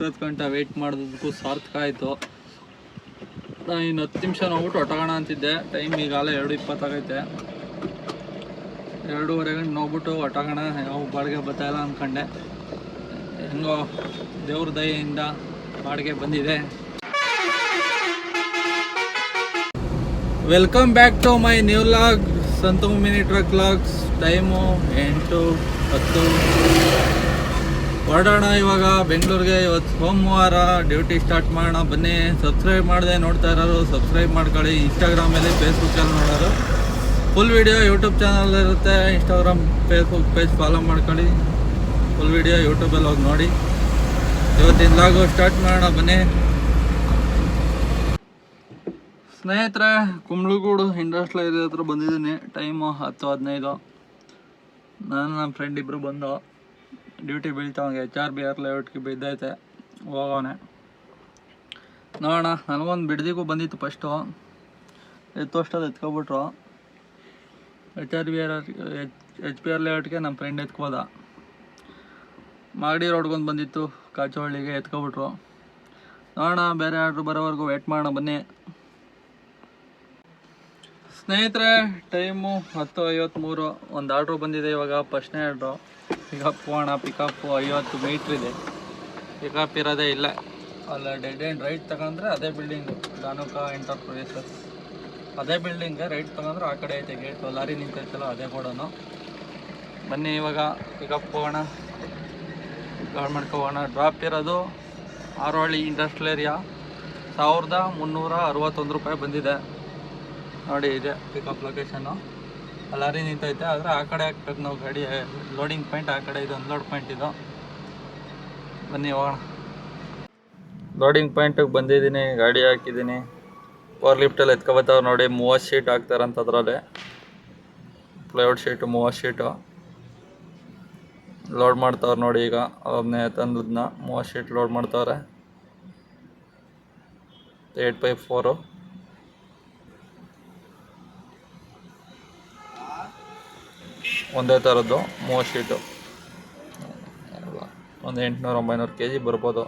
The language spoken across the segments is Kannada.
20 ಗಂಟೆ ವೆಯ್ಟ್ ಮಾಡೋದಕ್ಕೂ ಸಾರ್ಥಕ ಆಯಿತು. ನಾನು ಇನ್ನು 10 ನಿಮಿಷ ನೋಡ್ಬಿಟ್ಟು ಹೊಟ್ಟೋಗೋಣ ಅಂತಿದ್ದೆ. ಟೈಮ್ ಈಗಾಗಲೇ 2:20 ಆಗೈತೆ. 2:15 ಗಂಟೆ ನೋಡ್ಬಿಟ್ಟು ಹೊಟ್ಟೋಗೋಣ, ಯಾವ ಬಾಡಿಗೆ ಬರ್ತಾಯಿಲ್ಲ ಅಂದ್ಕೊಂಡೆ. ಹೆಂಗೋ ದೇವ್ರ ದಯೆಯಿಂದ ಬಾಡಿಗೆ ಬಂದಿದೆ. Welcome back to my new vlog, Santu mini truck vlogs. Time 8:10. ಹೊರಡೋಣ ಇವಾಗ ಬೆಂಗಳೂರಿಗೆ. ಇವತ್ತು ಸೋಮವಾರ ಡ್ಯೂಟಿ ಸ್ಟಾರ್ಟ್ ಮಾಡೋಣ ಬನ್ನಿ. ಸಬ್ಸ್ಕ್ರೈಬ್ ಮಾಡಿದೆ ನೋಡ್ತಾ ಇರೋರು ಸಬ್ಸ್ಕ್ರೈಬ್ ಮಾಡ್ಕೊಳ್ಳಿ. ಇನ್ಸ್ಟಾಗ್ರಾಮಲ್ಲಿ ಫೇಸ್ಬುಕ್ಕಲ್ಲಿ ನೋಡೋರು ಫುಲ್ ವೀಡಿಯೋ ಯೂಟ್ಯೂಬ್ ಚಾನಲ್ ಇರುತ್ತೆ. ಇನ್ಸ್ಟಾಗ್ರಾಮ್ ಫೇಸ್ಬುಕ್ ಪೇಜ್ ಫಾಲೋ ಮಾಡ್ಕೊಳ್ಳಿ. ಫುಲ್ ವೀಡಿಯೋ ಯೂಟ್ಯೂಬಲ್ಲಿ ಹೋಗಿ ನೋಡಿ. ಇವತ್ತಿನ ವ್ಲಾಗು ಸ್ಟಾರ್ಟ್ ಮಾಡೋಣ ಬನ್ನಿ ಸ್ನೇಹಿತರೆ. ಕುಂಬ್ಳಗೂಡು ಇಂಡಸ್ಟ್ರಿಯಲ್ ಏರಿಯಾ ಹತ್ರ ಬಂದಿದ್ದೀನಿ. ಟೈಮು 10:15. ನಾನು ನಮ್ಮ ಫ್ರೆಂಡ್ ಇಬ್ಬರು ಬಂದು ಡ್ಯೂಟಿ ಬೀಳ್ತಾವಂಗೆ HRBR ಲೇಔಟ್ಗೆ ಬಿದ್ದೈತೆ. ಹೋಗೋನೆ ನೋಡೋಣ. ನನಗೊಂದು ಬಿಡ್ದಿಗೂ ಬಂದಿತ್ತು ಫಸ್ಟು. ಎತ್ತೋಷ್ಟಲ್ಲಿ ಎತ್ಕೊಬಿಟ್ರು. HBR ಲೇಔಟ್ಗೆ ನಮ್ಮ ಫ್ರೆಂಡ್ ಎತ್ಕೋದ. ಮಾಗಡಿ ರೋಡ್ಗೊಂದು ಬಂದಿತ್ತು, ಕಾಚೋಹಳ್ಳಿಗೆ ಎತ್ಕೊಬಿಟ್ರು. ನೋಡೋಣ, ಬೇರೆ ಆರ್ಡ್ರು ಬರೋವರೆಗೂ ವೇಟ್ ಮಾಡೋಣ ಬನ್ನಿ ಸ್ನೇಹಿತರೆ. ಟೈಮು 10:53. ಒಂದು ಆರ್ಡ್ರು ಬಂದಿದೆ ಇವಾಗ. ಫಸ್ಟ್ನೇ ಆರ್ಡ್ರು ಪಿಕಪ್ ಹೋಗೋಣ. ಪಿಕಪ್ಪು 50 ಮೀಟ್ರ್ ಇದೆ. ಪಿಕಪ್ ಇರೋದೇ ಇಲ್ಲ. ಅಲ್ಲ ಡೆಡ್ ಆ್ಯಂಡ್ ರೈಟ್ ತಗೊಂಡ್ರೆ ಅದೇ ಬಿಲ್ಡಿಂಗು, ಧಾನುಕಾ ಎಂಟರ್ಪ್ರೈಸಸ್ ಅದೇ ಬಿಲ್ಡಿಂಗ್ಗೆ. ರೈಟ್ ತಗೊಂಡ್ರೆ ಆ ಕಡೆ ಐತೆ ಗೇಟು. ಲಾರಿ ನಿಂತೈತಲ್ಲ ಅದೇ ಗೋಡನು. ಬನ್ನಿ ಇವಾಗ ಪಿಕಪ್ ಹೋಗೋಣ, ಗಾಡ್ ಮಾಡ್ಕೋಗೋಣ. ಡ್ರಾಪ್ ಇರೋದು ಆರೋಹಳ್ಳಿ ಇಂಡಸ್ಟ್ರಿಯಲ್ ಏರಿಯಾ. 1361 ರೂಪಾಯಿ ಬಂದಿದೆ ನೋಡಿ. ಇದೆ ಪಿಕಪ್ ಲೊಕೇಶನ್ನು. ಲಾರಿ ನಿಂತೈತೆ, ಆದರೆ ಆ ಕಡೆ ಹಾಕ್ಬೇಕು ನಾವು ಗಾಡಿ. ಲೋಡಿಂಗ್ ಪಾಯಿಂಟ್ ಆ ಕಡೆ ಇದೆ, ಅನ್ಲೋಡ್ ಪಾಯಿಂಟ್ ಇದು. ಬನ್ನಿ ಹೋಗೋಣ. ಲೋಡಿಂಗ್ ಪಾಯಿಂಟಿಗೆ ಬಂದಿದ್ದೀನಿ, ಗಾಡಿ ಹಾಕಿದ್ದೀನಿ. ಪವರ್ ಲಿಫ್ಟಲ್ಲಿ ಎತ್ಕೊಬತ್ತವ್ರು ನೋಡಿ. 30 ಶೀಟ್ ಹಾಕ್ತಾರಂತ ಅದರಲ್ಲಿ. ಪ್ಲೈವುಡ್ ಶೀಟು 30 ಶೀಟು ಲೋಡ್ ಮಾಡ್ತಾವ್ರು ನೋಡಿ. ಈಗ ಒಬ್ಬನೇ ತಂದದನ್ನ 30 ಶೀಟ್ ಲೋಡ್ ಮಾಡ್ತಾವ್ರೆ. 8x4 ಒಂದೇ ಥರದ್ದು 30 ಶೀಟು. ಒಂದು 800-900 kg ಬರ್ಬೋದು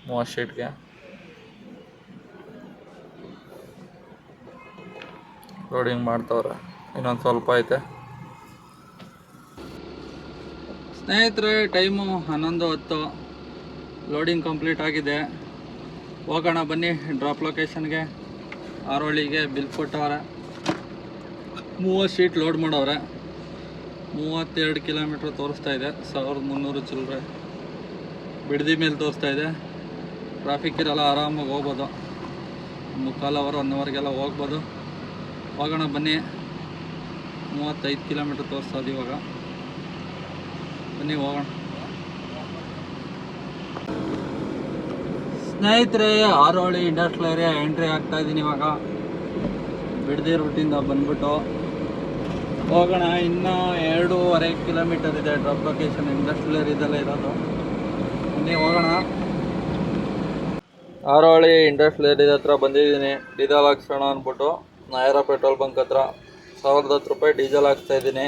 30 ಶೀಟ್ಗೆ. ಲೋಡಿಂಗ್ ಮಾಡ್ತವ್ರೆ, ಇನ್ನೊಂದು ಸ್ವಲ್ಪ ಐತೆ ಸ್ನೇಹಿತರೆ. ಟೈಮು 11:10. ಲೋಡಿಂಗ್ ಕಂಪ್ಲೀಟ್ ಆಗಿದೆ. ಹೋಗೋಣ ಬನ್ನಿ ಡ್ರಾಪ್ ಲೊಕೇಶನ್ಗೆ. ಆರೋಹಳ್ಳಿಗೆ ಬಿಲ್ ಕೊಟ್ಟವ್ರೆ. 30 ಶೀಟ್ ಲೋಡ್ ಮಾಡವ್ರೆ. 32 ಕಿಲೋಮೀಟ್ರ್ ತೋರಿಸ್ತಾ ಇದೆ. 1300 ಚಿಲ್ಲರೆ ಬಿಡದಿ ಮೇಲೆ ತೋರಿಸ್ತಾ ಇದೆ. ಟ್ರಾಫಿಕ್ ಇರಲ್ಲ, ಆರಾಮಾಗಿ ಹೋಗ್ಬೋದು. 3/4 ಅವರ್ 1 ಅವರ್ಗೆಲ್ಲ ಹೋಗ್ಬೋದು. ಹೋಗೋಣ ಬನ್ನಿ. 35 ಕಿಲೋಮೀಟ್ರ್ ತೋರಿಸ್ತದೆ ಇವಾಗ. ಬನ್ನಿ ಹೋಗೋಣ ಸ್ನೇಹಿತರೆ. ಆರೋಹಳ್ಳಿ ಇಂಡಸ್ಟ್ರಿಯಲ್ ಏರಿಯಾ ಎಂಟ್ರಿ ಆಗ್ತಾ ಇದ್ದೀನಿ ಇವಾಗ. ಬಿಡದಿ ರೂಟಿಂದ ಬಂದ್ಬಿಟ್ಟು ಹೋಗೋಣ. ಇನ್ನೂ 2.5 ಕಿಲೋಮೀಟರ್ ಇದೆ ಡ್ರಾಪ್ ಲೊಕೇಶನ್. ಇಂಡಸ್ಟ್ರಿಯಲ್ ಏರಿಯಾದಲ್ಲೇ ಇರೋದು. ಬನ್ನಿ ಹೋಗೋಣ. ಆರೋಹಳ್ಳಿ ಇಂಡಸ್ಟ್ರಿಯಲ್ ಏರಿಯಾದ ಹತ್ರ ಬಂದಿದ್ದೀನಿ. ಡೀಸೆಲ್ ಹಾಕ್ಸೋಣ ಅಂದ್ಬಿಟ್ಟು ನಾಯರ ಪೆಟ್ರೋಲ್ ಬಂಕ್ ಹತ್ರ 1010 ರೂಪಾಯಿ ಡೀಸೆಲ್ ಹಾಕ್ತಾಯಿದ್ದೀನಿ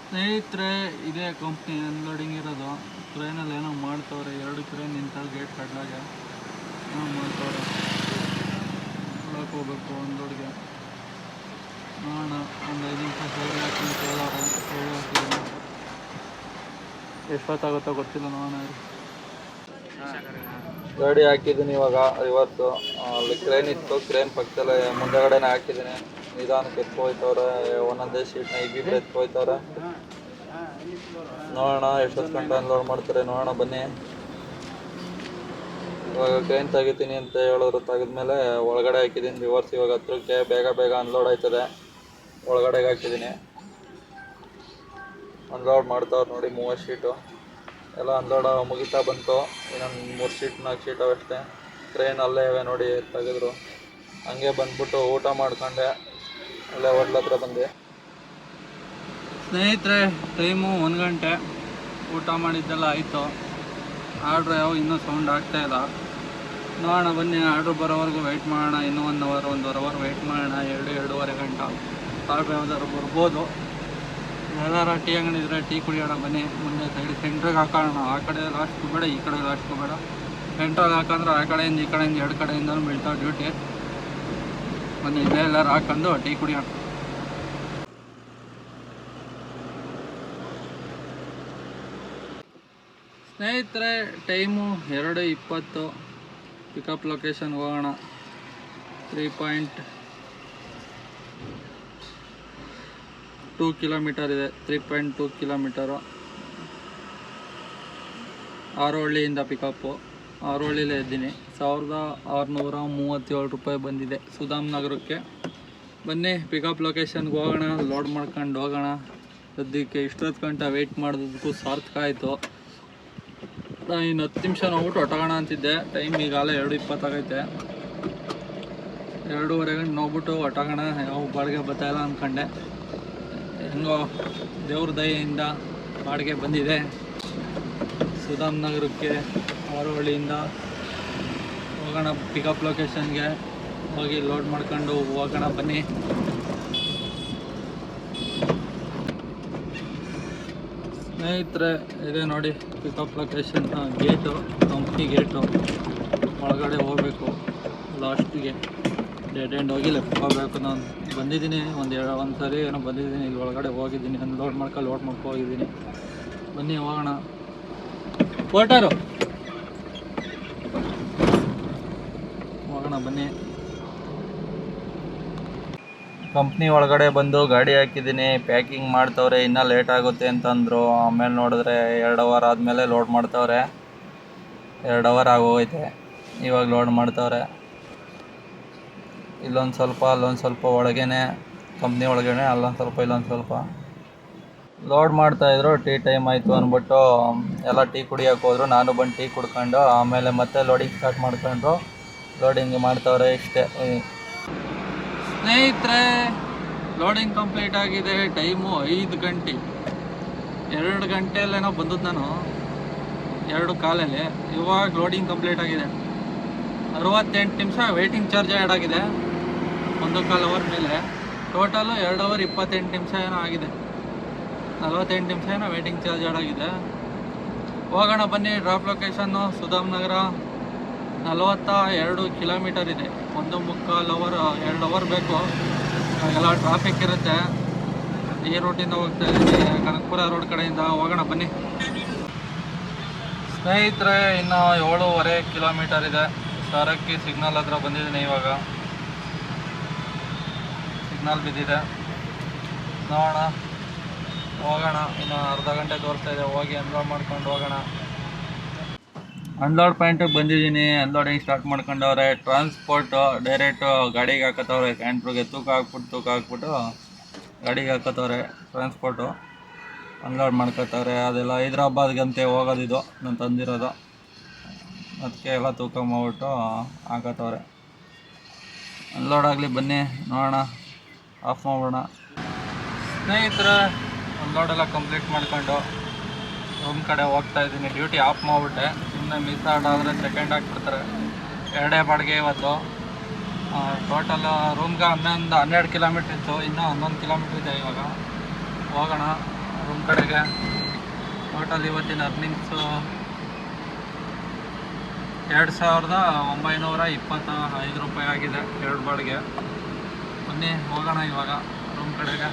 ಸ್ನೇಹಿತರೆ. ಇದೇ ಕಂಪ್ನಿ ಅನ್ಲೋಡಿಂಗ್ ಇರೋದು. ಟ್ರೈನಲ್ಲಿ ಏನೋ ಮಾಡ್ತವ್ರೆ. 2 ಟ್ರೈನ್ ನಿಂತಾಗ ಗೇಟ್ ಕಡ್ಲಾಗೆ ಏನೋ ಮಾಡ್ತವ್ರೆ. ಒಳಗೆ ಹೋಗ್ಬೇಕು ಅನ್ಲೋಡ್ಗೆ. ನೋಡೋಣ, ಒಂದು 5 ನಿಮಿಷ ಸೇರಿ ಹಾಕಿ ಹಾಕಿದ್ದೀನಿ. ಎಷ್ಟೊತ್ತಾಗುತ್ತೋ ಗೊತ್ತಿಲ್ಲ, ನೋಡೋಣ. ಗಾಡಿ ಹಾಕಿದ್ದೀನಿ ಇವಾಗ. ರಿವರ್ಸು ಅಲ್ಲಿ ಕ್ರೇನ್ ಇತ್ತು, ಕ್ರೇನ್ ಪಕ್ಕದಲ್ಲೇ ಮುಂದೆಗಡೆನೇ ಹಾಕಿದ್ದೀನಿ. ನಿಧಾನಕ್ಕೆ ಎತ್ಕೊಯ್ತವ್ರೆ. ಒಂದೊಂದೇ ಶೀಟ್ನ ಇಬ್ಬಿಬ್ರು ಎತ್ಕೊಯ್ತವ್ರೆ. ನೋಡೋಣ ಎಷ್ಟೊತ್ತು ಗಂಟೆ ಅನ್ಲೋಡ್ ಮಾಡ್ತಾರೆ, ನೋಡೋಣ ಬನ್ನಿ. ಇವಾಗ ಕ್ರೇನ್ ತೆಗಿತೀನಿ ಅಂತ ಹೇಳಿದ್ರು. ತೆಗೆದ್ಮೇಲೆ ಒಳಗಡೆ ಹಾಕಿದ್ದೀನಿ ರಿವರ್ಸ್. ಇವಾಗ ಹತ್ರಕ್ಕೆ ಬೇಗ ಬೇಗ ಅನ್ಲೋಡ್ ಆಯ್ತದೆ. ಒಳಗಡೆಗೆ ಹಾಕಿದ್ದೀನಿ. ಅನ್ಲೋಡ್ ಮಾಡ್ತಾವ್ರು ನೋಡಿ. 30 ಶೀಟು ಎಲ್ಲ ಅನ್ಲೋಡ್ ಮುಗಿತಾ ಬಂತು. ಇನ್ನೊಂದು 3 ಶೀಟ್ 4 ಶೀಟ್ ಅವಷ್ಟೇ. ಟ್ರೈನ್ ಅಲ್ಲೇ ಇವೆ ನೋಡಿ, ತೆಗೆದ್ರು. ಹಂಗೆ ಬಂದ್ಬಿಟ್ಟು ಊಟ ಮಾಡ್ಕೊಂಡೆ. ಅಲ್ಲೇ ಹೋಟ್ಲ್ ಹತ್ರ ಬಂದೆ ಸ್ನೇಹಿತರೆ. ಟೈಮು 1 ಗಂಟೆ. ಊಟ ಮಾಡಿದ್ದೆಲ್ಲ ಆಯಿತು. ಆರ್ಡ್ರ್ ಯಾವ ಇನ್ನೂ ಸೌಂಡ್ ಆಗ್ತಾಯಿಲ್ಲ. ನೋಡೋಣ ಬನ್ನಿ. ಆರ್ಡ್ರ್ ಬರೋವರೆಗೂ ವೆಯ್ಟ್ ಮಾಡೋಣ. ಇನ್ನೂ 1 ಅವರ್ 1.5 ಅವರ್ ವೆಯ್ಟ್ ಮಾಡೋಣ. 2-2.5 ಗಂಟೆ ಆರ್ಡ್ರ್ ಯಾವ್ದಾದ್ರು ಬರ್ಬೋದು. ಎಲ್ಲಾರ ಟೀ ಅಂಗಡಿ ಇದ್ರೆ ಟೀ ಕುಡಿಯೋಣ ಬನ್ನಿ. ಮುಂದೆ ಸೈಡ್ ಸೆಂಟ್ರಿಗೆ ಹಾಕೋಣ. ಆ ಕಡೆ ಲಾಸ್ಟ್ಗೂ ಬೇಡ, ಈ ಕಡೆ ಲಾಸ್ಟ್ಗೂ ಬೇಡ. ಸೆಂಟ್ರಲ್ಲಿ ಹಾಕಂದ್ರೆ ಆ ಕಡೆಯಿಂದ ಈ ಕಡೆಯಿಂದ ಎರಡು ಕಡೆಯಿಂದನೂ ಬೀಳ್ತಾವೆ ಡ್ಯೂಟಿ. ಬನ್ನಿ ಇಲ್ಲೇ ಎಲ್ಲರೂ ಹಾಕೊಂಡು ಟೀ ಕುಡಿಯೋಣ. ಸ್ನೇಹಿತರೆ, ಟೈಮು 2:20. ಪಿಕಪ್ ಲೊಕೇಶನ್ಗೆ ಹೋಗೋಣ. 3.2 ಕಿಲೋಮೀಟರ್ ಇದೆ. 3.2 ಕಿಲೋಮೀಟರು. ಆರೋಹಳ್ಳಿಯಿಂದ ಪಿಕಪ್ಪು. ಆರೋಹಳ್ಳಿಲೇ ಇದ್ದೀನಿ. 1637 ರೂಪಾಯಿ ಬಂದಿದೆ ಸುಧಾಮ್ ನಗರಕ್ಕೆ. ಬನ್ನಿ ಪಿಕಪ್ ಲೊಕೇಶನ್ಗೆ ಹೋಗೋಣ. ಲೋಡ್ ಮಾಡ್ಕೊಂಡು ಹೋಗೋಣ. ಸದ್ಯಕ್ಕೆ ಇಷ್ಟೊತ್ತು ಗಂಟೆ ವೆಯ್ಟ್ ಮಾಡೋದಕ್ಕೂ ಸಾರ್ಥಕ ಆಯಿತು. ಇನ್ನು 10 ನಿಮಿಷ ನೋಡ್ಬಿಟ್ಟು ಹೊಟ್ಟೋಗೋಣ ಅಂತಿದ್ದೆ. ಟೈಮ್ ಈಗಾಗಲೇ 2:20 ಆಗೈತೆ. 2:15 ಗಂಟೆ ನೋಡ್ಬಿಟ್ಟು ಹೊಟ್ಟೋಗೋಣ. ಯಾವ ಬಾಡಿಗೆ ಬರ್ತಾಯಿಲ್ಲ ಅಂದ್ಕೊಂಡೆ. ಹೆಂಗೋ ದೇವ್ರ ದಯೆಯಿಂದ ಬಾಡಿಗೆ ಬಂದಿದೆ. ಸುಧಾಮ್ ನಗರಕ್ಕೆ ಆರೋಹಳ್ಳಿಯಿಂದ ಹೋಗೋಣ. ಪಿಕಪ್ ಲೊಕೇಶನ್ಗೆ ಹೋಗಿ ಲೋಡ್ ಮಾಡ್ಕೊಂಡು ಹೋಗೋಣ ಬನ್ನಿ. ಸ್ನೇಹಿತರೆ, ಇದೆ ನೋಡಿ pickup location. Gate, company gate. ಒಳಗಡೆ ಹೋಗಬೇಕು. ಲಾಸ್ಟಿಗೆ ಡೆಡ್ ಎಂಡ್ ಹೋಗಿ ಲೆಫ್ಟ್ ಹೋಗಬೇಕು. ನಾನು ಬಂದಿದ್ದೀನಿ ಒಂದು ಸರಿ ಏನೋ ಬಂದಿದ್ದೀನಿ. ಇಲ್ಲಿ ಒಳಗಡೆ ಹೋಗಿದ್ದೀನಿ. ಲೋಡ್ ಮಾಡ್ಕೊ ಹೋಗಿದ್ದೀನಿ. ಬನ್ನಿ ಹೋಗೋಣ. ಪೋರ್ಟರು ಹೋಗೋಣ ಬನ್ನಿ. ಕಂಪ್ನಿ ಒಳಗಡೆ ಬಂದು ಗಾಡಿ ಹಾಕಿದ್ದೀನಿ. ಪ್ಯಾಕಿಂಗ್ ಮಾಡ್ತವ್ರೆ. ಇನ್ನೂ ಲೇಟ್ ಆಗುತ್ತೆ ಅಂತಂದರು. ಆಮೇಲೆ ನೋಡಿದ್ರೆ 2 ಅವರ್ ಆದಮೇಲೆ ಲೋಡ್ ಮಾಡ್ತವ್ರೆ. 2 ಅವರ್ ಆಗೋಗೈತೆ. ಇವಾಗ ಲೋಡ್ ಮಾಡ್ತವ್ರೆ. ಇಲ್ಲೊಂದು ಸ್ವಲ್ಪ ಅಲ್ಲೊಂದು ಸ್ವಲ್ಪ ಒಳಗೇನೆ, ಕಂಪ್ನಿ ಒಳಗೇನೆ ಅಲ್ಲೊಂದು ಸ್ವಲ್ಪ ಇಲ್ಲೊಂದು ಸ್ವಲ್ಪ ಲೋಡ್ ಮಾಡ್ತಾಯಿದ್ರು. ಟೀ ಟೈಮ್ ಆಯಿತು ಅಂದ್ಬಿಟ್ಟು ಎಲ್ಲ ಟೀ ಕುಡಿಯೋಕೆ ಹೋದರು. ನಾನು ಬಂದು ಟೀ ಕುಡ್ಕೊಂಡು ಆಮೇಲೆ ಮತ್ತೆ ಲೋಡಿಂಗ್ ಸ್ಟಾರ್ಟ್ ಮಾಡ್ಕೊಂಡು ಲೋಡಿಂಗ್ ಮಾಡ್ತವ್ರೆ. ಇಷ್ಟೇ ಸ್ನೇಹಿತರೆ, ಲೋಡಿಂಗ್ ಕಂಪ್ಲೀಟ್ ಆಗಿದೆ. ಟೈಮು 5 ಗಂಟೆ. 2 ಗಂಟೆಯಲ್ಲೇನೋ ಬಂದದ್ದು ನಾನು, 2 ಕಾಲಲ್ಲಿ. ಇವಾಗ ಲೋಡಿಂಗ್ ಕಂಪ್ಲೀಟ್ ಆಗಿದೆ. 68 ನಿಮಿಷ ವೇಟಿಂಗ್ ಚಾರ್ಜ್ ಆ್ಯಡ್ ಆಗಿದೆ. 1.25 ಅವರ್ ಮೇಲೆ. ಟೋಟಲು 2 ಅವರ್ 28 ನಿಮಿಷ ಏನೋ ಆಗಿದೆ. 48 ನಿಮಿಷ ಏನೋ ವೇಟಿಂಗ್ ಚಾರ್ಜ್ ಆ್ಯಡ್ ಆಗಿದೆ. ಹೋಗೋಣ ಬನ್ನಿ. ಡ್ರಾಪ್ ಲೊಕೇಶನ್ನು ಸುಧಾಮ್ ನಗರ. 42 ಕಿಲೋಮೀಟರ್ ಇದೆ. 1.25 ಅವರ್, 2 ಅವರ್ ಬೇಕು. ಎಲ್ಲ ಟ್ರಾಫಿಕ್ ಇರುತ್ತೆ. ಈ ರೂಟಿಂದ ಹೋಗ್ತಾ ಇದ್ದೀನಿ, ಕನಕಪುರ ರೋಡ್ ಕಡೆಯಿಂದ. ಹೋಗೋಣ ಬನ್ನಿ ಸ್ನೇಹಿತರೆ. ಇನ್ನು 7.5 ಕಿಲೋಮೀಟರ್ ಇದೆ. ಸಾರಕ್ಕಿ ಸಿಗ್ನಲ್ ಹತ್ರ ಬಂದಿದ್ದೀನಿ. ಇವಾಗ ಸಿಗ್ನಲ್ ಬಿದ್ದಿದೆ. ನೋಡೋಣ, ಹೋಗೋಣ. ಇನ್ನು ಅರ್ಧ ಗಂಟೆ ತೋರಿಸ್ತಾ ಇದೆ. ಹೋಗಿ ಅನ್ಲೋಡ್ ಮಾಡ್ಕೊಂಡು ಹೋಗೋಣ. ಅನ್ಲೋಡ್ ಪಾಯಿಂಟಿಗೆ ಬಂದಿದ್ದೀನಿ. ಅನ್ಲೋಡಿಂಗ್ ಸ್ಟಾರ್ಟ್ ಮಾಡ್ಕೊಂಡವ್ರೆ. ಟ್ರಾನ್ಸ್ಪೋರ್ಟು ಡೈರೆಕ್ಟು ಗಾಡಿಗೆ ಹಾಕತ್ತವ್ರೆ. ಕ್ಯಾಂಟ್ರಿಗೆ ತೂಕ ಹಾಕ್ಬಿಟ್ಟು ಗಾಡಿಗೆ ಹಾಕತ್ತವ್ರೆ. Transport unload ಮಾಡ್ಕೊತವ್ರೆ. ಅದೆಲ್ಲ ಹೈದ್ರಾಬಾದ್ಗಂತೆ ಹೋಗೋದಿದು ನಾನು ತಂದಿರೋದು. ಅದಕ್ಕೆ ಎಲ್ಲ ತೂಕ ಮಾಡ್ಬಿಟ್ಟು ಹಾಕತ್ತವ್ರೆ. ಅನ್ಲೋಡ್ ಆಗಲಿ ಬನ್ನಿ, ನೋಡೋಣ. ಆಫ್ ಮಾಡೋಣ ಸ್ನೇಹಿತರೆ. ಅನ್ಲೋಡೆಲ್ಲ ಕಂಪ್ಲೀಟ್ ಮಾಡ್ಕೊಂಡು ರೂಮ್ ಕಡೆ ಹೋಗ್ತಾ ಇದ್ದೀನಿ. ಡ್ಯೂಟಿ ಆಫ್ ಮಾಡಿಬಿಟ್ಟೆ. ಸುಮ್ಮನೆ ಮಿಸ್ ಆದರೆ ಸೆಕೆಂಡ್ ಹಾಕ್ಬಿಡ್ತಾರೆ. 2 ಬಾಡಿಗೆ ಇವತ್ತು. ಟೋಟಲ್ ರೂಮ್ಗೆ 12 ಕಿಲೋಮೀಟ್ರ್ ಇತ್ತು. ಇನ್ನೂ 11 ಕಿಲೋಮೀಟ್ರ್ ಇದೆ. ಇವಾಗ ಹೋಗೋಣ ರೂಮ್ ಕಡೆಗೆ. ಟೋಟಲ್ ಇವತ್ತಿನ ಅರ್ನಿಂಗ್ಸು 2,925 ರೂಪಾಯಿ ಆಗಿದೆ. 2 ಬಾಡಿಗೆ. ಬನ್ನಿ ಹೋಗೋಣ ಇವಾಗ ರೂಮ್ ಕಡೆಗೆ.